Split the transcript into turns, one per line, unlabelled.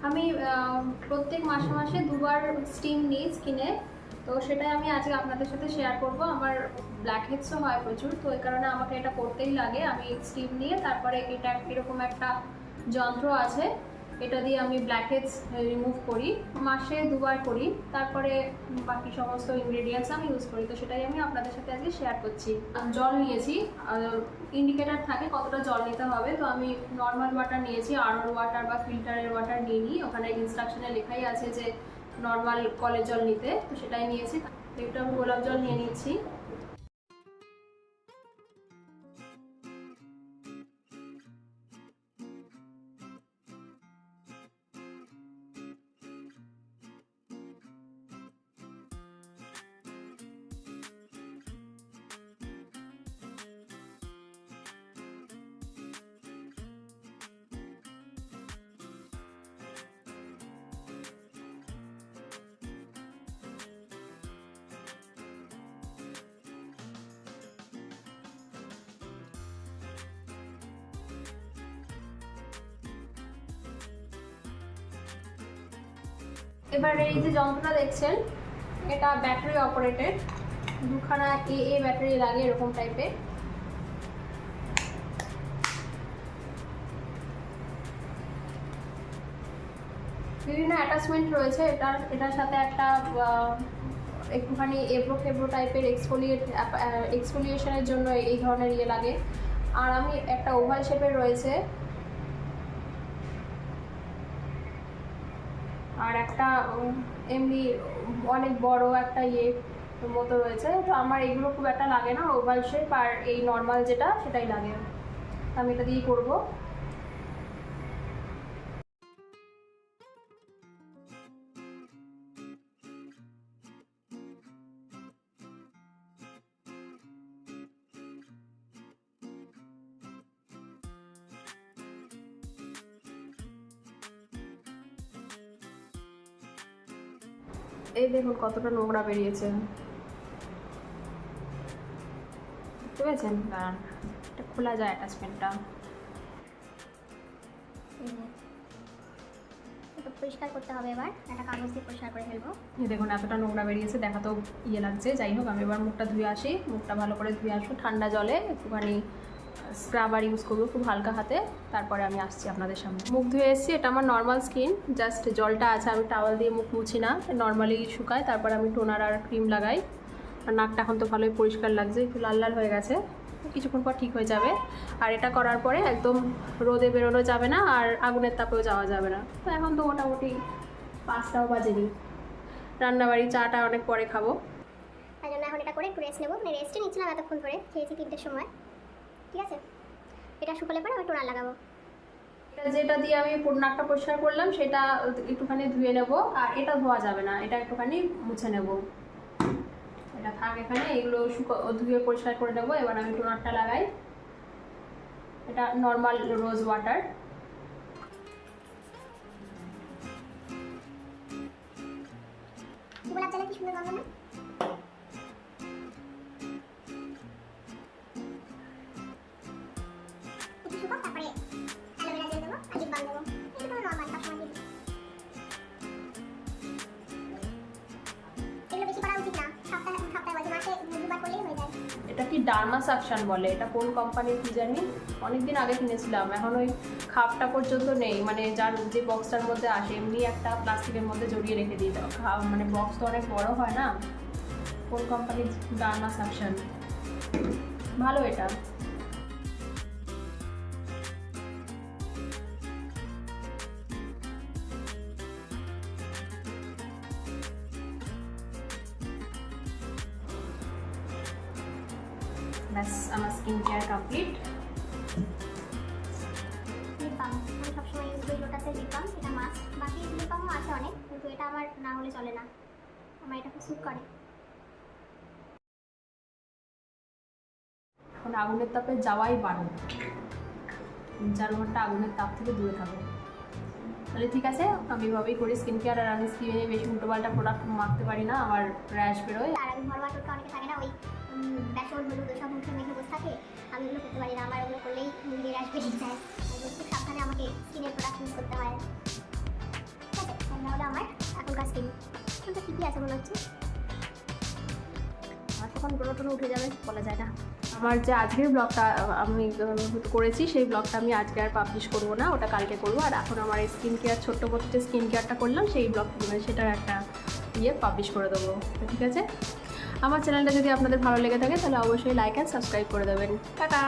আমি প্রত্যেক মাসে মাসে দুবার স্টিম নিই স্কিনে, তো সেটাই আমি আজকে আপনাদের সাথে শেয়ার করব। আমার ব্ল্যাক হেডসও হয় প্রচুর, তো এই কারণে আমাকে এটা করতেই লাগে। আমি স্টিম নিয়ে তারপরে এটা এরকম একটা যন্ত্র আছে, এটা দিয়ে আমি ব্ল্যাক হেডস রিমুভ করি, মাসে দুবার করি। তারপরে বাকি সমস্ত ইনগ্রেডিয়েন্টস আমি ইউজ করি, তো সেটাই আমি আপনাদের সাথে আজকে শেয়ার করছি। জল নিয়েছি, ইন্ডিকেটার থাকে কতটা জল নিতে হবে, তো আমি নর্মাল ওয়াটার নিয়েছি, আরও ওয়াটার বা ফিল্টারের ওয়াটার নিইনি। ওখানে ইনস্ট্রাকশনে লেখাই আছে যে নর্মাল কলের জল নিতে, তো সেটাই নিয়েছি। একটু আমি গোলাপ জল নিয়ে নিচ্ছি। এবার এই যে যন্ত্রটা দেখছেন, এটা ব্যাটারি অপারেটেড, দুখানা এ ব্যাটারি লাগে এরকম টাইপের। বিভিন্ন অ্যাটাচমেন্ট রয়েছে। এটার সাথে একটা একটুখানি এবড়ো টাইপের এক্সফোলিয়েশনের জন্য এই ধরনের ইয়ে লাগে। আর আমি একটা ওভাল শেপের রয়েছে, আর একটা এমনি অনেক বড় একটা ইয়ে মতো রয়েছে। তো আমার এগুলো খুব একটা লাগে না, ওভাল শেপ আর এই নর্মাল যেটা সেটাই লাগে। আমি এটা দিয়েই করবো। এই দেখুন কতটা নোংরা বেরিয়েছে, দেখতে পেয়েছেন? দাঁড়ান, এটা খোলা যায় অ্যাটাচমেন্টটা।
এটা পরিষ্কার করতে হবে, এবার একটা কাগজ দিয়ে পরিষ্কার করে ফেলবো।
এই দেখুন এতটা নোংরা বেরিয়েছে, দেখা তো ইয়ে লাগছে। যাই হোক, আমি এবার মুখটা ধুয়ে আসি, মুখটা ভালো করে ধুয়ে আসবো ঠান্ডা জলে, একটুখানি স্ক্রাবার ইউজ করবো খুব হালকা হাতে, তারপরে আমি আসছি আপনাদের সামনে। মুখ ধুয়ে এসেছি, এটা আমার নর্মাল স্কিন, জাস্ট জলটা আছে, আমি টাওয়াল দিয়ে মুখ মুছি না, নর্মালি শুকায়, তারপরে আমি টোনার আর ক্রিম লাগাই। আর নাকটা এখন তো ভালোই পরিষ্কার লাগছে, একটু লাল লাল হয়ে গেছে, কিছুক্ষণ পর ঠিক হয়ে যাবে। আর এটা করার পরে একদম রোদে বেরোনো যাবে না, আর আগুনের তাপেও যাওয়া যাবে না। তো এখন তো মোটামুটি 5টাও বাজেনি, রান্নাবাড়ি চাটা অনেক পরে খাবো,
তাই জন্য এখন এটা করে একটু রেস্ট নেবো। মানে রেস্টে নিচ্ছিলাম এতক্ষণ ধরে, খেয়েছি 3টের সময়, ঠিক আছে? এটা শুকালে পরে আমি টোনার লাগাবো।
যেটা দিয়ে আমি নাকটা পরিষ্কার করলাম সেটা একটুখানি ধুয়ে নেব, আর এটা ধোয়া যাবে না, এটা একটুখানি মুছে নেব। এটা থাক এখানে, এগুলো ধুয়ে পরিষ্কার করে নেবো। এবার আমি টোনারটা লাগাই, এটা নর্মাল রোজ ওয়াটার।
গোলাপ জলে কি সুন্দর গন্ধ না? একটু শুকাও, তারপরে অ্যালোভেরা জেল দেবো আর লিপ বাম দেবো। এটা তো নর্মাল সবসময় দিই। এগুলো বেশি করা উচিত না, সপ্তাহে মাঝে মাসে দুবার করলেই হয়ে যায়।
এটা কি ডার্মা সাকশন বলে, এটা কোন কোম্পানির কি জানি, অনেকদিন আগে কিনেছিলাম, এখন ওই খাপটা পর্যন্ত নেই, মানে যার যে বক্সটার মধ্যে আসে এমনি একটা প্লাস্টিকের মধ্যে জড়িয়ে রেখে দিই, মানে বক্স তো অনেক বড় হয় না। কোন কোম্পানির? ডার্মা সাকশন, ভালো এটা। ব্যাস, আমার skin care complete.
Lip balm আমি সবসময় ইউজ করি, লোটাসের লিপ বাম, এটা মাস্ট। বাকি লিপ বামও আছে অনেক, কিন্তু এটা আমার না হলে চলে না, আমার এটা খুব স্যুট করে।
এখন আগুনের তাপে যাওয়াই বারণ, 3-4 ঘন্টা আগুনের তাপ থেকে দূরে থাকো। তাহলে ঠিক আছে, আমি এভাবেই করি স্কিন কেয়ার। আর আমি স্কিনে বেশি উল্টোপাল্টা প্রোডাক্ট মাখতে পারি না, আমার র্যাশ বেরোয়।
আর আমি ঘরোয়া টোটকা অনেকে থাকে না, ওই বেসন হলুদ ওসব মুখে মেখে বসে থাকে, আমি ওগুলো করতে পারি না। আমার ওগুলো করলেই মুখে র্যাশ বেরিয়ে যায়। খুব সাবধানে আমাকে স্কিনের প্রোডাক্ট ইউজ করতে হয়। গেছে মনে হচ্ছে।
আর তখন ব্রণটনে উঠে যাবে, বলা যায় না। আমার যে আজকের ব্লগটা আমি করেছি সেই ব্লগটা আমি আজকে আর পাবলিশ করবো না, ওটা কালকে করবো। আর এখন আমার এই স্কিন কেয়ার, ছোট্ট মতো যে স্কিন কেয়ারটা করলাম সেই ব্লগ সেটার একটা পাবলিশ করে দেবো। তো ঠিক আছে, আমার চ্যানেলটা যদি আপনাদের ভালো লেগে থাকে তাহলে অবশ্যই লাইক অ্যান্ড সাবস্ক্রাইব করে দেবেন। টাটা।